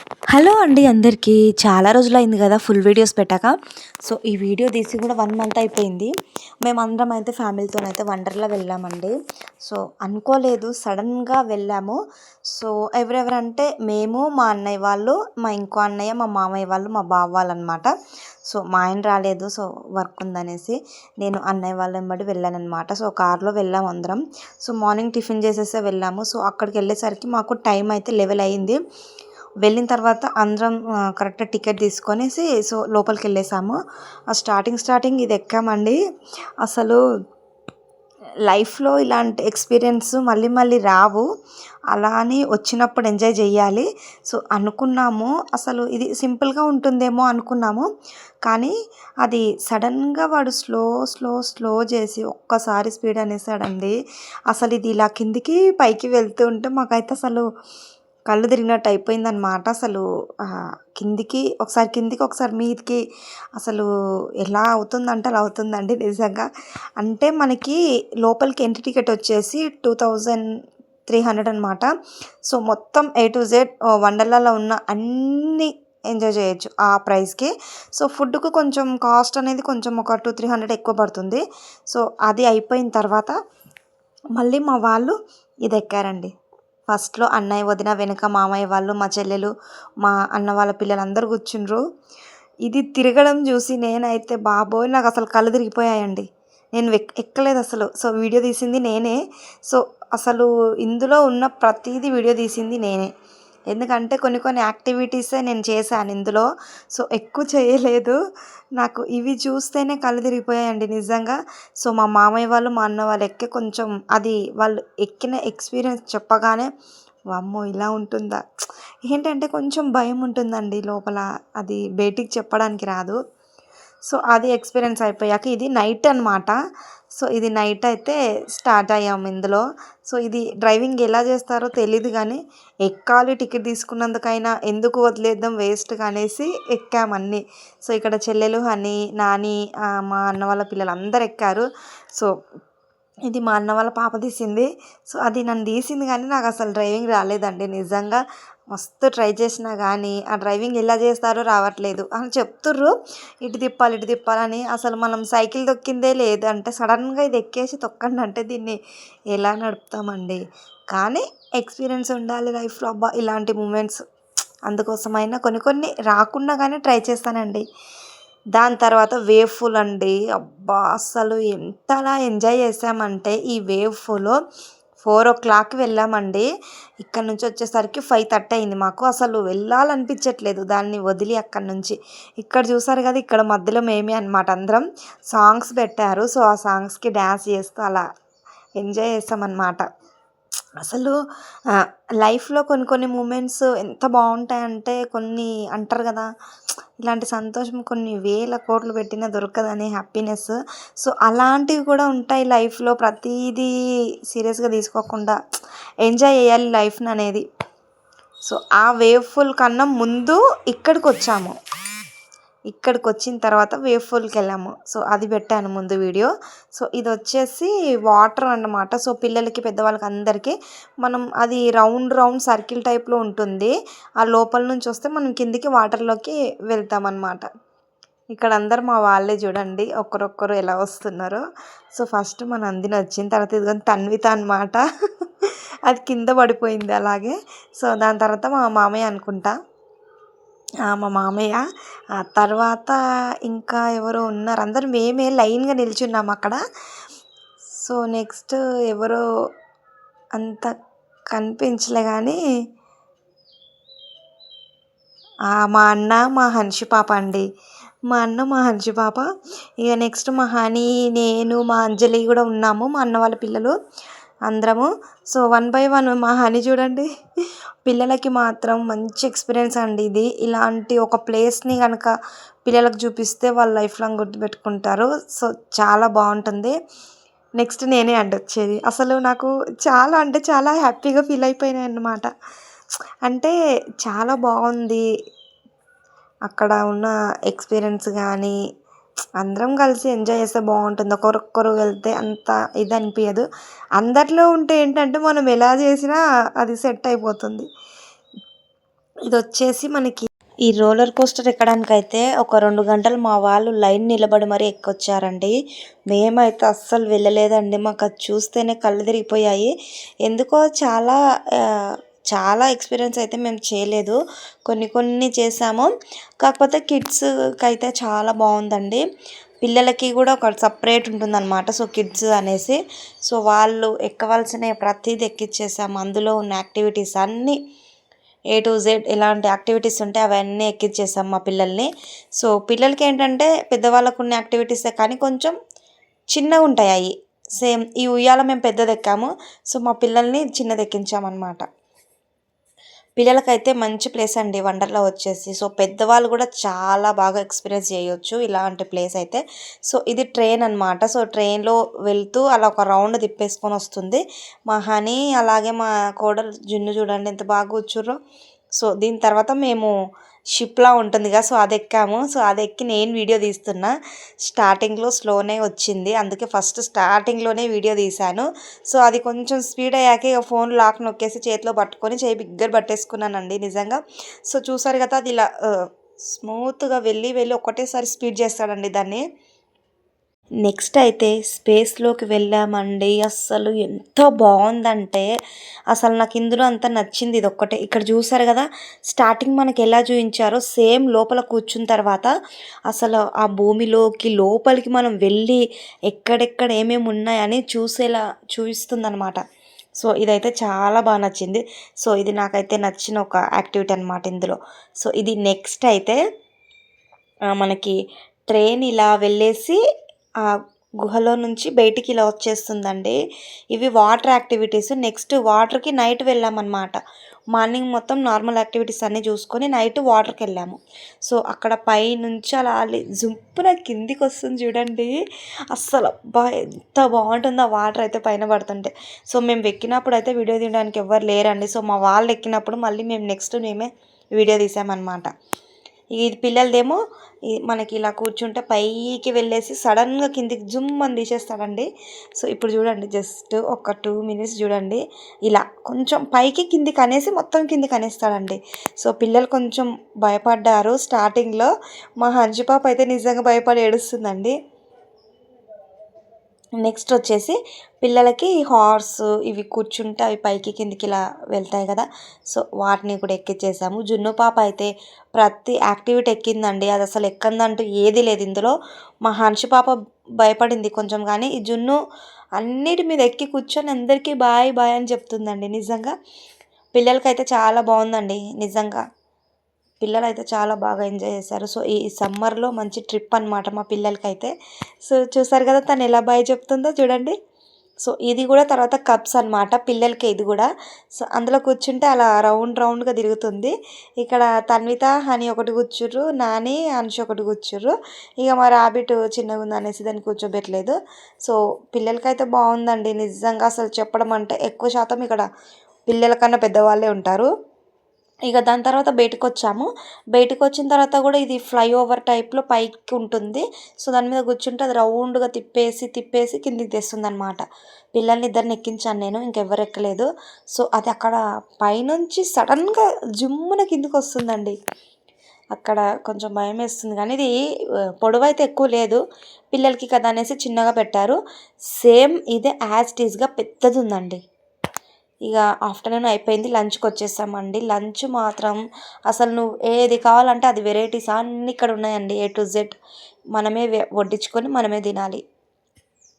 Hello అండి అందరికీ. చాలా రోజులైంది కదా ఫుల్ వీడియోస్ పెట్టాక. సో ఈ వీడియో తీసి కూడా 1 మంత్ అయిపోయింది. మేమందరం అయితే ఫ్యామిలీతోనైతే వండర్‌లా వెళ్ళామండి. సో అనుకోలేదు, సడన్‌గా వెళ్ళాము. సో ఎవరెవరంటే మేము, మా అన్నయ్య వాళ్ళు, మా ఇంకో అన్నయ్య, మా మామయ్య వాళ్ళు, మా బావ వాళ్ళనమాట. సో మా ఆయన రాలేదు. సో వర్క్ ఉందనేసి నేను అన్నయ్య వాళ్ళ వెంబడి వెళ్ళాననమాట. సో కార్‌లో వెళ్ళాము అందరం. సో మార్నింగ్ టిఫిన్ చేసేసే వెళ్ళాము. సో అక్కడికి వెళ్ళేసరికి మాకు టైం అయితే 11 అయింది. వెళ్ళిన తర్వాత అందరం కరెక్ట్ టికెట్ తీసుకొనేసి సో లోపలికెళ్ళేసాము. స్టార్టింగ్ ఇది ఎక్కామండి. అసలు లైఫ్‌లో ఇలాంటి ఎక్స్‌పీరియన్స్ మళ్ళీ మళ్ళీ రావు. అలా అని వచ్చినప్పుడు ఎంజాయ్ చేయాలి. సో అనుకున్నాము, అసలు ఇది సింపుల్‌గా ఉంటుందేమో అనుకున్నాము. కానీ అది సడన్‌గా వాడు స్లో చేసి ఒక్కసారి స్పీడ్ అనేసాడండి. అసలు ఇది ఇలా కిందికి పైకి వెళ్తూ ఉంటే మాకైతే అసలు కళ్ళు తిరిగినట్టు అయిపోయిందనమాట. అసలు కిందికి ఒకసారి మీదికి అసలు ఎలా అవుతుందంటే అలా అవుతుందండి నిజంగా. అంటే మనకి లోపలికి ఎంట్రీ టికెట్ వచ్చేసి 2300 అనమాట. సో మొత్తం ఏ టు జెడ్ వండర్‌లాలో ఉన్న అన్నీ ఎంజాయ్ చేయొచ్చు ఆ ప్రైస్‌కి. సో ఫుడ్‌కు కొంచెం కాస్ట్ అనేది కొంచెం ఒక 200-300 ఎక్కువ పడుతుంది. సో అది అయిపోయిన తర్వాత మళ్ళీ మా వాళ్ళు ఇది ఎక్కారండి. ఫస్ట్‌లో అన్నయ్య, వదిన, వెనక మామయ్య వాళ్ళు, మా చెల్లెలు, మా అన్న వాళ్ళ పిల్లలందరూ కూర్చుండ్రు. ఇది తిరగడం చూసి నేనైతే బాబోయ్! నాకసలు కళ్ళు తిరిగిపోయాయండి. నేను ఎక్కలేదసలు. సో వీడియో తీసింది నేనే. సో అసలు ఇందులో ఉన్న ప్రతీది వీడియో తీసింది నేనే. ఎందుకంటే కొన్ని కొన్ని యాక్టివిటీసే నేను చేశాను ఇందులో. సో ఎక్కువ చేయలేదు. నాకు ఇవి చూస్తేనే కళ్ళు తిరిగిపోయాయండి నిజంగా. సో మా మామయ్య వాళ్ళు, మా అన్న వాళ్ళు ఎక్కి కొంచెం అది వాళ్ళు ఎక్కిన ఎక్స్‌పీరియన్స్ చెప్పగానే వామ్మో! ఇలా ఉంటుందా? ఏంటంటే కొంచెం భయం ఉంటుందండి లోపల. అది బయటికి చెప్పడానికి రాదు. సో అది ఎక్స్‌పీరియన్స్ అయిపోయాక ఇది నైట్ అనమాట. సో ఇది నైట్ అయితే స్టార్ట్ అయ్యాము ఇందులో. సో ఇది డ్రైవింగ్ ఎలా చేస్తారో తెలీదు గానీ, ఎక్కాలి టికెట్ తీసుకున్నందుకైనా ఎందుకు వదిలేద్దాం వేస్ట్‌గా అనేసి ఎక్కామన్నీ. సో ఇక్కడ చెల్లెలు, హనీ, నాని, మా అన్న వాళ్ళ పిల్లలు అందరూ ఎక్కారు. సో ఇది మా అన్న వాళ్ళ పాప తీసింది. సో అది నన్ను తీసింది కానీ నాకసలు డ్రైవింగ్ రాలేదండి నిజంగా. మస్తు ట్రై చేసినా కానీ ఆ డ్రైవింగ్ ఎలా చేస్తారో రావట్లేదు అని చెప్తుర్రు. ఇటు తిప్పాలని. అసలు మనం సైకిల్ తొక్కిందే లేదు. అంటే సడన్‌గా ఇది ఎక్కేసి తొక్కండి అంటే దీన్ని ఎలా నడుపుతామండి. కానీ ఎక్స్‌పీరియన్స్ ఉండాలి లైఫ్‌లో. అబ్బా! ఇలాంటి మూమెంట్స్ అందుకోసమైనా కొన్ని కొన్ని రాకున్నా కానీ ట్రై చేస్తానండి. దాని తర్వాత వేవ్ పూల్ అండి. అబ్బా! అస్సలు ఎంతలా ఎంజాయ్ చేసామంటే ఈ వేవ్ పూల్ 4:00కి వెళ్ళామండి. ఇక్కడ నుంచి వచ్చేసరికి 5:30 అయింది మాకు. అసలు వెళ్ళాలనిపించట్లేదు దాన్ని వదిలి అక్కడి నుంచి. ఇక్కడ చూసారు కదా, ఇక్కడ మధ్యలో మేమే అనమాట అందరం. సాంగ్స్ పెట్టారు. సో ఆ సాంగ్స్‌కి డ్యాన్స్ చేస్తూ అలా ఎంజాయ్ చేసామన్నమాట. అసలు లైఫ్‌లో కొన్ని కొన్ని మూమెంట్స్ ఎంత బావుంటాయంటే, కొన్ని అంటారు కదా, ఇలాంటి సంతోషం కొన్ని వేల కోట్లు పెట్టినా దొరకదని హ్యాపీనెస్. సో అలాంటివి కూడా ఉంటాయి లైఫ్‌లో. ప్రతీదీ సీరియస్‌గా తీసుకోకుండా ఎంజాయ్ చేయాలి లైఫ్‌ననేది. సో ఆ వేవ్ పూల్ కన్నా ముందు ఇక్కడికొచ్చాము. ఇక్కడికొచ్చిన తర్వాత వేవ్ పూల్‌కెళ్ళాము. సో అది పెట్టాను ముందు వీడియో. సో ఇదొచ్చేసి వాటర్ అన్నమాట. సో పిల్లలకి, పెద్దవాళ్ళకి అందరికీ మనం అది రౌండ్ సర్కిల్ టైప్‌లో ఉంటుంది. ఆ లోపల నుంచి వస్తే మనం కిందికి వాటర్‌లోకి వెళ్తామన్నమాట. ఇక్కడ అందరూ మా వాళ్ళే చూడండి. ఒక్కరొక్కరు ఎలా వస్తున్నారో. సో ఫస్ట్ మా నందిని వచ్చింది. తర్వాత ఇదిగోండి తన్విత అనమాట. అది కింద పడిపోయింది అలాగే. సో దాని తర్వాత మా మామయ్య అనుకుంటా. మా మామయ్య. తర్వాత ఇంకా ఎవరో ఉన్నారు. అందరూ మేమే లైన్‌గా నిల్చున్నాం అక్కడ. సో నెక్స్ట్ ఎవరో అంత కనిపించలే కానీ మా అన్న, మా హన్షి పాప అండి. మా అన్న, మా హన్షి పాప. ఇక నెక్స్ట్ మా హనీ, నేను, మా అంజలి కూడా ఉన్నాము. మా అన్న వాళ్ళ పిల్లలు అందరము. సో 1 బై 1 మా హనీ చూడండి. పిల్లలకి మాత్రం మంచి ఎక్స్పీరియన్స్ అండి ఇది. ఇలాంటి ఒక ప్లేస్‌ని గనక పిల్లలకు చూపిస్తే వాళ్ళు లైఫ్ లాంగ్ గుర్తుపెట్టుకుంటారు. సో చాలా బావుంటుంది. నెక్స్ట్ నేనే అడ్డొచ్చేది. అసలు నాకు చాలా అంటే చాలా హ్యాపీగా ఫీల్ అయిపోయానన్నమాట. అంటే చాలా బాగుంది. అక్కడ ఉన్న ఎక్స్పీరియన్స్ కానీ అందరం కలిసి ఎంజాయ్ చేస్తే బాగుంటుంది. ఒకరొక్కరు వెళ్తే అంత ఇది అనిపించదు. అందరిలో ఉంటే ఏంటంటే మనం ఎలా చేసినా అది సెట్ అయిపోతుంది. ఇదొచ్చేసి మనకి ఈ రోలర్ కోస్టర్ ఎక్కడానికైతే ఒక 2 గంటలు మా వాళ్ళు లైన్ నిలబడి మరీ ఎక్కొచ్చారండి. మేమైతే అస్సలు వెళ్ళలేదండి. మాకది చూస్తేనే కళ్ళు తిరిగిపోయాయి. ఎందుకో చాలా ఎక్స్‌పీరియన్స్ అయితే మేము చేయలేదు. కొన్ని కొన్ని చేశాము. కాకపోతే కిడ్స్‌కైతే చాలా బావుందండి. పిల్లలకి గూడా ఒక సెపరేట్ ఉంటుందనమాట. సో, కిడ్స్ అనేసి. సో, వాళ్ళు ఎక్కవలసిన ప్రతీది ఎక్కిచ్చేసాము. అందులో ఉన్న యాక్టివిటీస్ అన్నీ ఏ టు జెడ్ ఎలాంటి యాక్టివిటీస్ ఉంటే అవన్నీ ఎక్కిచ్చేసాం మా పిల్లల్ని. సో, పిల్లలకేంటంటే పెద్దవాళ్ళకున్న యాక్టివిటీసే కానీ కొంచెం చిన్నగుంటాయి అయి. సేమ్ ఈ ఉయ్యాల మేము పెద్దదెక్కాము. సో, మా పిల్లల్ని చిన్నదెక్కించామనమాట. పిల్లలకైతే మంచి ప్లేస్ అండి వండర్‌లా వచ్చేసి. సో, పెద్దవాళ్ళు కూడా చాలా బాగా ఎక్స్‌పీరియన్స్ చేయొచ్చు ఇలాంటి ప్లేస్ అయితే. సో, ఇది ట్రైన్ అనమాట. సో, ట్రైన్‌లో వెళ్తూ అలా ఒక రౌండ్ తిప్పేసుకొనొస్తుంది. మా హనీ అలాగే మా కోడలు జున్ను చూడండి ఎంత బాగా కూర్చుర్రో. సో, దీని తర్వాత మేము షిప్‌లా ఉంటుందిగా. సో, అదెక్కాము. సో, అదెక్కి నేను వీడియో తీస్తున్నా. స్టార్టింగ్‌లో స్లోనే వచ్చింది. అందుకే ఫస్ట్ స్టార్టింగ్‌లోనే వీడియో తీశాను. సో, అది కొంచెం స్పీడ్ అయ్యాక ఇక ఫోన్ లాక్ నొక్కేసి చేతిలో పట్టుకొని చెయ్యి బిగ్గర పట్టేసుకున్నానండి నిజంగా. సో, చూసారు కదా! అది ఇలా స్మూత్‌గా వెళ్ళి ఒకటేసారి స్పీడ్ చేస్తాడండి దాన్ని. నెక్స్ట్ అయితే స్పేస్‌లోకి వెళ్ళామండి. అస్సలు ఎంత బావుందంటే, అసలు నాకు ఇందులో అంత నచ్చింది ఇదొక్కటే. ఇక్కడ చూసారు గదా! స్టార్టింగ్ మనకి ఎలా చూయించారో సేమ్ లోపల కూర్చున్న తర్వాత అసలు ఆ భూమిలోకి లోపలికి మనం వెళ్ళి ఎక్కడెక్కడ ఏమేమి ఉన్నాయని చూసేలా చూయిస్తుందనమాట. సో, ఇదైతే చాలా నచ్చింది. సో, ఇది నాకైతే నచ్చిన ఒక యాక్టివిటీ అనమాట ఇందులో. సో, ఇది నెక్స్ట్ అయితే మనకి ట్రైన్ ఇలా వెళ్ళేసి ఆ గుహలో నుంచి బయటికి ఇలా వచ్చేస్తుందండి. ఇవి వాటర్ యాక్టివిటీస్. నెక్స్ట్ వాటర్‌కి నైట్ వెళ్ళామన్నమాట. మార్నింగ్ మొత్తం నార్మల్ యాక్టివిటీస్ అన్నీ చూసుకొని నైట్ వాటర్‌కెళ్ళాము. సో, అక్కడ పైనుంచి అలా జుప్పున కిందికొస్తుంది చూడండి. అస్సలు అబ్బా! ఎంత బావుంటుందో ఆ వాటర్ అయితే పైన పడుతుంటే. సో, మేము ఎక్కినప్పుడు అయితే వీడియో తీయడానికి ఎవ్వరు లేరండి. సో, మా వాళ్ళు ఎక్కినప్పుడు మళ్ళీ మేమే వీడియో తీసామన్నమాట. ఇది పిల్లలదేమో మనకి ఇలా కూర్చుంటే పైకి వెళ్ళేసి సడన్‌గా కిందికి జుమ్ అని తీసేస్తాడండి. సో, ఇప్పుడు చూడండి జస్ట్ ఒక 2 మినిట్స్ చూడండి. ఇలా కొంచెం పైకి కిందికి అనేసి మొత్తం కిందికి అనేస్తాడండి. సో, పిల్లలు కొంచెం భయపడ్డారు స్టార్టింగ్‌లో. మా హంషు పాప అయితే నిజంగా భయపడి ఏడుస్తుందండి. నెక్స్ట్ వచ్చేసి పిల్లలకి హార్స్ ఇవి కూర్చుంటే అవి పైకి కిందికి ఇలా వెళ్తాయి కదా! సో, వాటిని కూడా ఎక్కించేసాము. జున్ను పాప అయితే ప్రతి యాక్టివిటీ ఎక్కిందండి. అది అసలు ఎక్కనిదంటూ ఏది లేదు ఇందులో. మా హన్షు పాప భయపడింది కొంచెం కానీ, ఈ జున్ను అన్నిటి మీద ఎక్కి కూర్చొని అందరికీ బాయ్ బాయ్ అని చెప్తుందండి నిజంగా. పిల్లలకైతే చాలా బావుందండి నిజంగా. పిల్లలైతే చాలా బాగా ఎంజాయ్ చేశారు. సో, ఈ సమ్మర్‌లో మంచి ట్రిప్ అనమాట మా పిల్లలకైతే. సో, చూసారు కదా! తను ఎలా బాయ్ చెప్తుందో చూడండి. సో, ఇది కూడా తర్వాత కప్స్ అనమాట. పిల్లలకే ఇది కూడా. సో, అందులో కూర్చుంటే అలా రౌండ్‌గా తిరుగుతుంది. ఇక్కడ తన్విత, హనీ ఒకటి కూర్చుర్రు. నాని, అంశు ఒకటి కూర్చుర్రు. ఇక మా రాబిట్ చిన్నగుందనేసి దాన్ని కూర్చోబెట్టలేదు. సో, పిల్లలకైతే బావుందండి నిజంగా అసలు చెప్పడం అంటే ఎక్కువ శాతం ఇక్కడ పిల్లల కన్నా పెద్దవాళ్ళే ఉంటారు. ఇక దాని తర్వాత బయటకొచ్చాము. బయటకొచ్చిన తర్వాత కూడా ఇది ఫ్లైఓవర్ టైప్‌లో పైకి ఉంటుంది. సో, దాని మీద కూర్చుంటే అది రౌండ్‌గా తిప్పేసి కిందికి తెస్తుందనమాట. పిల్లల్ని ఇద్దరిని ఎక్కించాను నేను. ఇంకెవ్వరు ఎక్కలేదు. సో, అది అక్కడ పైనుంచి సడన్‌గా జుమ్మున కిందకొస్తుందండి. అక్కడ కొంచెం భయమేస్తుంది కానీ ఇది పొడవైతే ఎక్కువ లేదు. పిల్లలకి కదా అనేసి చిన్నగా పెట్టారు. సేమ్ ఇదే యాజ్ ఇట్ ఈస్‌గా పెద్దదుందండి. ఇక ఆఫ్టర్‌నూన్ అయిపోయింది. లంచ్‌కొచ్చేసామండి. లంచ్ మాత్రం అసలు నువ్వు ఏది కావాలంటే అది వెరైటీస్ అన్నీ ఇక్కడ ఉన్నాయండి. A to Z. మనమే వడ్డించుకొని మనమే తినాలి.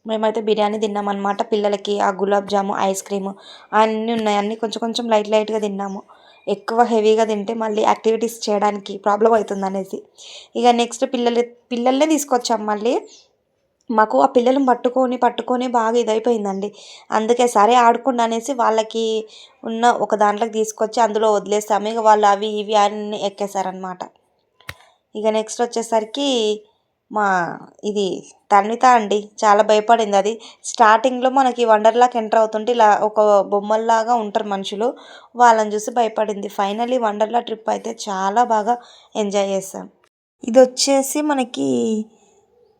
మేమైతే బిర్యానీ తిన్నామన్నమాట. పిల్లలకి ఆ గులాబ్ జాము, ఐస్ క్రీము అన్నీ ఉన్నాయి. అన్నీ కొంచెం కొంచెం లైట్‌గా తిన్నాము. ఎక్కువ హెవీగా తింటే మళ్ళీ యాక్టివిటీస్ చేయడానికి ప్రాబ్లమ్ అవుతుందనేసి. ఇక నెక్స్ట్ పిల్లల్నే తీసుకొచ్చాం మళ్ళీ. మాకు ఆ పిల్లలను పట్టుకొని బాగా ఇదైపోయిందండి. అందుకే సరే ఆడుకోండి అనేసి వాళ్ళకి ఉన్న ఒక దాంట్లోకి తీసుకొచ్చి అందులో వదిలేసాము. ఇక వాళ్ళు అవి ఇవి అన్నీ ఎక్కేసారనమాట. ఇక నెక్స్ట్ వచ్చేసరికి మా ఇది తన్విత అండి. చాలా భయపడిందది. స్టార్టింగ్‌లో మనకి వండర్‌లాకి ఎంటర్ అవుతుంటే ఇలా ఒక బొమ్మల్లాగా ఉంటారు మనుషులు. వాళ్ళని చూసి భయపడింది. ఫైనల్లీ వండర్‌లా ట్రిప్ అయితే చాలా బాగా ఎంజాయ్ చేశాం. ఇదొచ్చేసి మనకి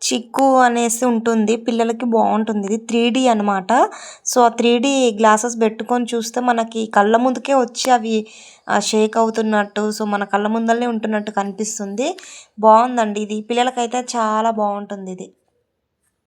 చిక్కు అనేసి ఉంటుంది. పిల్లలకి బావుంటుంది ఇది. 3D అనమాట. సో, ఆ 3D గ్లాసెస్ పెట్టుకొని చూస్తే మనకి కళ్ళ ముందుకే వచ్చి అవి షేక్ అవుతున్నట్టు, సో, మన కళ్ళ ముందలనే ఉంటున్నట్టు కనిపిస్తుంది. బావుందండి ఇది. పిల్లలకైతే చాలా బావుంటుందిది.